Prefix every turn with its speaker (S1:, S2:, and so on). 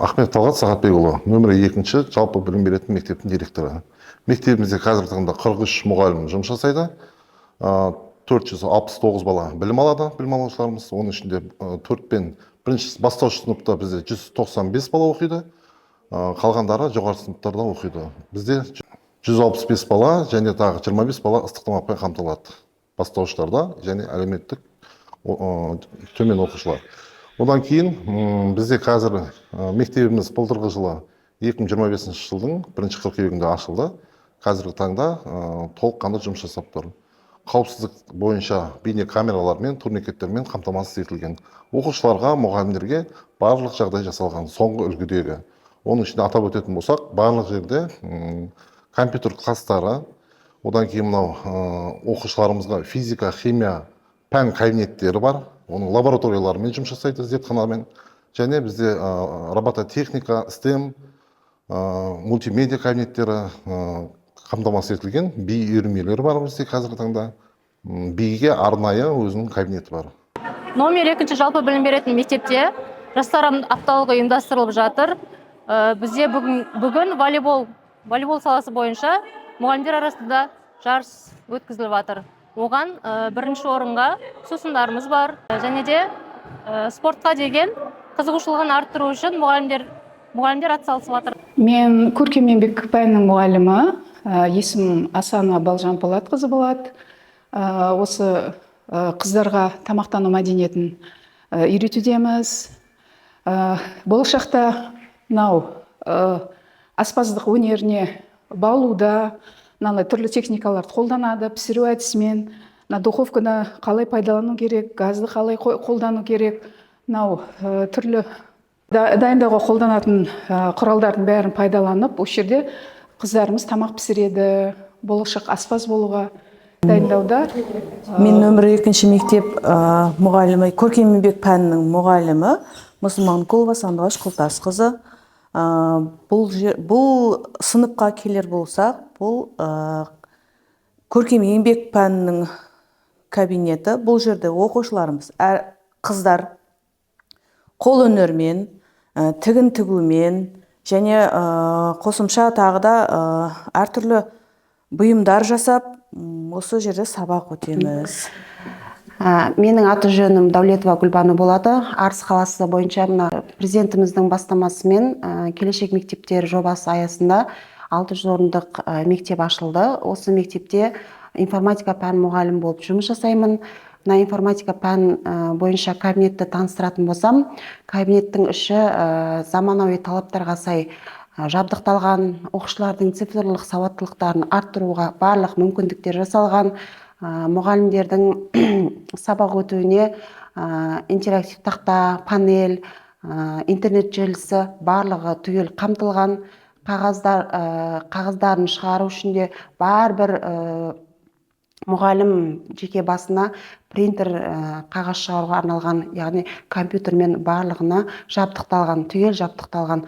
S1: Ахмет Талғат Сағатбекұлы, нөмірі 2-ші жалпы білім беретін мектептің директоры. Мектебімізде қазіргі таңда 43 мұғалім жұмыс жасайды. 469 бала білім алады, білім алушыларымыз. Оның ішінде 4 пен бірінші бастауыш сыныпта бізде 195 бала оқиды. Қалғандары жоғары сыныптарда оқиды. Бізде 165 бала және тағы 25 бала ыстық тамақпен қамтылады. Бастауыштарда және әлеуметтік төмен оқушылар. Одан кейін бізде қазір мектебіміз былтырғы жылы 2025 жылдың 1 қыркүйегінде ашылды. Қазіргі таңда толыққанды жұмыс жасап тұр. Қауіпсіздік бойынша бейне камералармен, турникеттермен қамтамасыз етілген. Оқушыларға, мұғалімдерге барлық жағдай жасалған соңғы үлгідегі. Оның ішінде атап өтетін болсақ, барлық жерде компьютер класстары, одан кейін мынау оқушыларымызға физика, химия, пән кабинеттері бар. Оның лабораторияларымен жұмыс жасайды, зертханамен. Және бізде робототехника, STEM, мультимедиа кабинеттері қамтамасыз етілген. Би үйірмелері бар бізде қазіргі таңда. Биге арнайы өзінің кабинеті бар.
S2: Номер 2-ші жалпы білім беретін мектепте жастар апталығы ұйымдастырылып жатыр. Бізде бүгін волейбол саласы бойынша мұғалімдер арасында жарыс өткізіліп жатыр. Оған бірінші орынға сусындарымыз бар. Және де спортқа деген қызығушылығын арттыру үшін мұғалімдер атсалысып жатыр.
S3: Мен көркем еңбек пәнінің мұғалімі, есімім Асана Балжан Полатқызы болады. Осы қыздарға тамақтану мәдениетін үйретудеміз. Болашақта мынау аспаздық өнеріне баулуда түрлі техникаларды қолданады, пісіру әдісімен, духовканы қалай пайдалану керек, газды қалай қолдану керек, түрлі дайындауға қолданатын құралдардың бәрін пайдаланып, осы жерде қыздарымыз тамақ пісіреді, болашақ аспаз болуға дайындауда.
S4: Мен нөмірі 2-ші мектеп мұғалімі, көркем еңбек пәнінің мұғалімі Мұсылманқұлова Сандуғаш Құлтасқызы. Бұл сыныпқа келер болсақ, бұл көркем еңбек пәнінің кабинеті. Бұл жерде оқушыларымыз, қыздар қол өнермен, тігін тігумен және қосымша тағы да әртүрлі бұйымдар жасап, осы жерде сабақ өтеміз.
S5: Менің аты жөнім Даулетова Гүлбану болады. Арыс қаласы бойынша президентіміздің бастамасымен келешек мектептер жобасы аясында 600 орындық мектеп ашылды. Осы мектепте информатика пән мұғалім болып жұмыс жасаймын. Информатика пән бойынша кабинетті таныстыратын болсам, кабинеттің іші заманауи талаптарға сай жабдықталған, оқушылардың цифрлық сауаттылықтарын арттыруға барлық мүмкіндіктер жасалған. Мұғалімдердің сабақ өтуіне интерактив тақта, панель, интернет желісі барлығы түгел қамтылған. Қағаздарын шығару үшін де бір мұғалім жеке басына принтер қағаз шығаруға арналған, яғни компьютермен барлығына жабдықталған, түгел жабдықталған.